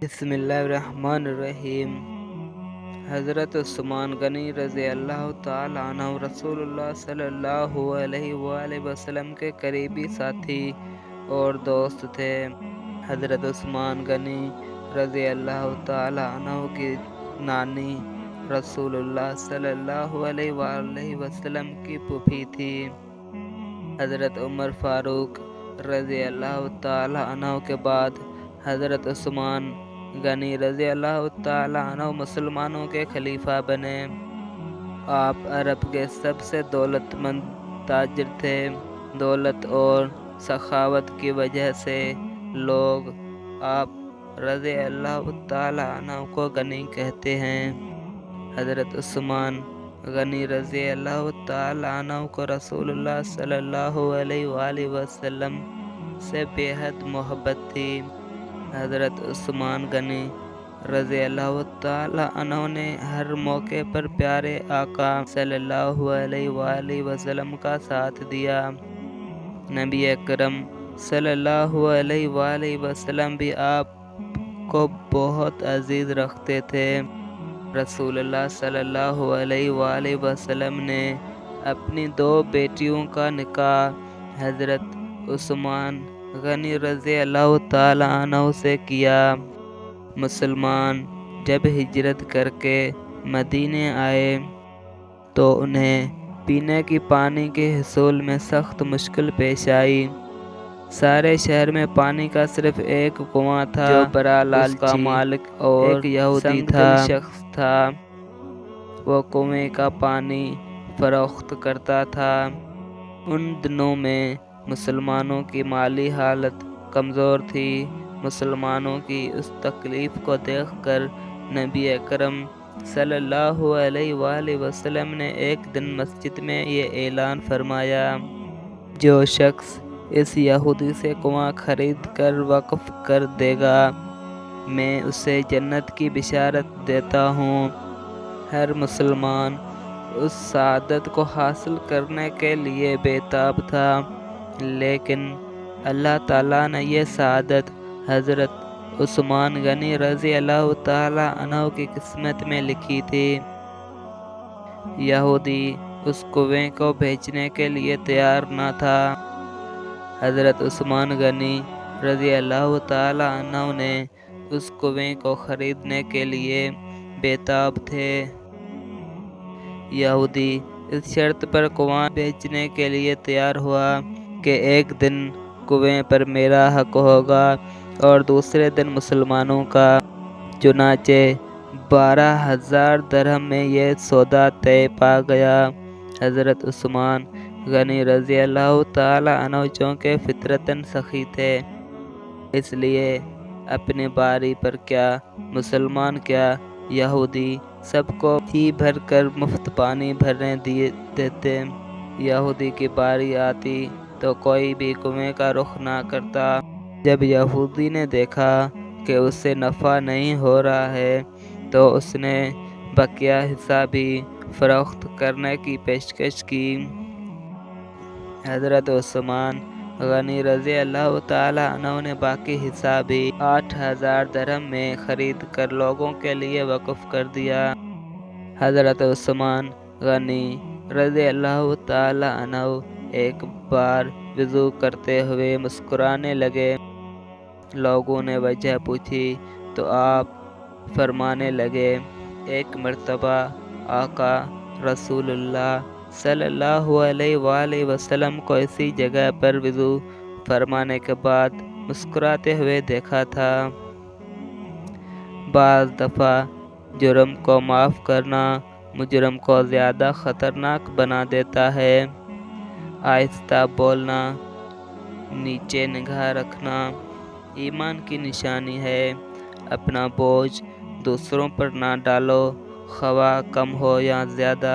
بسم اللہ الرحمن الرحیم۔ حضرت عثمان غنی رضی اللہ تعالیٰ عنہ رسول اللہ صلی اللہ علیہ وآلہ وسلم کے قریبی ساتھی اور دوست تھے۔ حضرت عثمان غنی رضی اللہ تعالیٰ عنہ کی نانی رسول اللہ صلی اللہ علیہ وآلہ وسلم کی پھوپھی تھی۔ حضرت عمر فاروق رضی اللہ تعالیٰ عنہ کے بعد حضرت عثمان غنی رضی اللہ تعالیٰ عنہ مسلمانوں کے خلیفہ بنے۔ آپ عرب کے سب سے دولت مند تاجر تھے۔ دولت اور سخاوت کی وجہ سے لوگ آپ رضی اللہ تعالیٰ عنہ کو غنی کہتے ہیں۔ حضرت عثمان غنی رضی اللہ تعالیٰ عنہ کو رسول اللہ صلی اللہ علیہ وآلہ وسلم سے بے حد محبت تھی۔ حضرت عثمان غنی رضی اللہ تعالیٰ عنہ نے ہر موقع پر پیارے آقا صلی اللہ علیہ وآلہ وسلم کا ساتھ دیا۔ نبی اکرم صلی اللہ علیہ وآلہ وسلم بھی آپ کو بہت عزیز رکھتے تھے۔ رسول اللہ صلی اللہ علیہ وآلہ وسلم نے اپنی 2 بیٹیوں کا نکاح حضرت عثمان غنی رضی اللہ تعالیٰ عنہ سے کیا۔ مسلمان جب ہجرت کر کے مدینے آئے تو انہیں پینے کی پانی کے حصول میں سخت مشکل پیش آئی۔ سارے شہر میں پانی کا صرف ایک کنواں تھا جو بڑا لالچی کا مالک اور ایک یہودی شخص تھا۔ وہ کنویں کا پانی فروخت کرتا تھا۔ ان دنوں میں مسلمانوں کی مالی حالت کمزور تھی۔ مسلمانوں کی اس تکلیف کو دیکھ کر نبی اکرم صلی اللہ علیہ وآلہ وسلم نے ایک دن مسجد میں یہ اعلان فرمایا، جو شخص اس یہودی سے کنواں خرید کر وقف کر دے گا، میں اسے جنت کی بشارت دیتا ہوں۔ ہر مسلمان اس سعادت کو حاصل کرنے کے لیے بے تاب تھا، لیکن اللہ تعالیٰ نے یہ سعادت حضرت عثمان غنی رضی اللہ تعالیٰ عنہ کی قسمت میں لکھی تھی۔ یہودی اس کنویں کو بیچنے کے لیے تیار نہ تھا۔ حضرت عثمان غنی رضی اللہ تعالیٰ عنہ نے اس کنویں کو خریدنے کے لیے بے تاب تھے۔ یہودی اس شرط پر کنواں بیچنے کے لیے تیار ہوا کہ ایک دن کنویں پر میرا حق ہوگا اور دوسرے دن مسلمانوں کا۔ چنانچہ 12,000 درہم میں یہ سودا طے پا گیا۔ حضرت عثمان غنی رضی اللہ تعالیٰ عنہ چونکہ فطرتاً سخی تھے، اس لیے اپنی باری پر کیا مسلمان کیا یہودی سب کو جی بھر کر مفت پانی بھرنے دیتے۔ یہودی کی باری آتی تو کوئی بھی کنویں کا رخ نہ کرتا۔ جب یہودی نے دیکھا کہ اس سے نفع نہیں ہو رہا ہے تو اس نے بقیہ حصہ بھی فروخت کرنے کی پیشکش کی۔ حضرت عثمان غنی رضی اللہ تعالیٰ عنہ نے باقی حصہ بھی 8,000 درہم میں خرید کر لوگوں کے لیے وقف کر دیا۔ حضرت عثمان غنی رضی اللہ تعالیٰ عنہ ایک بار وضو کرتے ہوئے مسکرانے لگے۔ لوگوں نے وجہ پوچھی تو آپ فرمانے لگے، ایک مرتبہ آقا رسول اللہ صلی اللہ علیہ وآلہ وسلم کو اسی جگہ پر وضو فرمانے کے بعد مسکراتے ہوئے دیکھا تھا۔ بعض دفعہ جرم کو معاف کرنا مجرم کو زیادہ خطرناک بنا دیتا ہے۔ آہستہ بولنا، نیچے نگاہ رکھنا ایمان کی نشانی ہے۔ اپنا بوجھ دوسروں پر نہ ڈالو، خواہ کم ہو یا زیادہ۔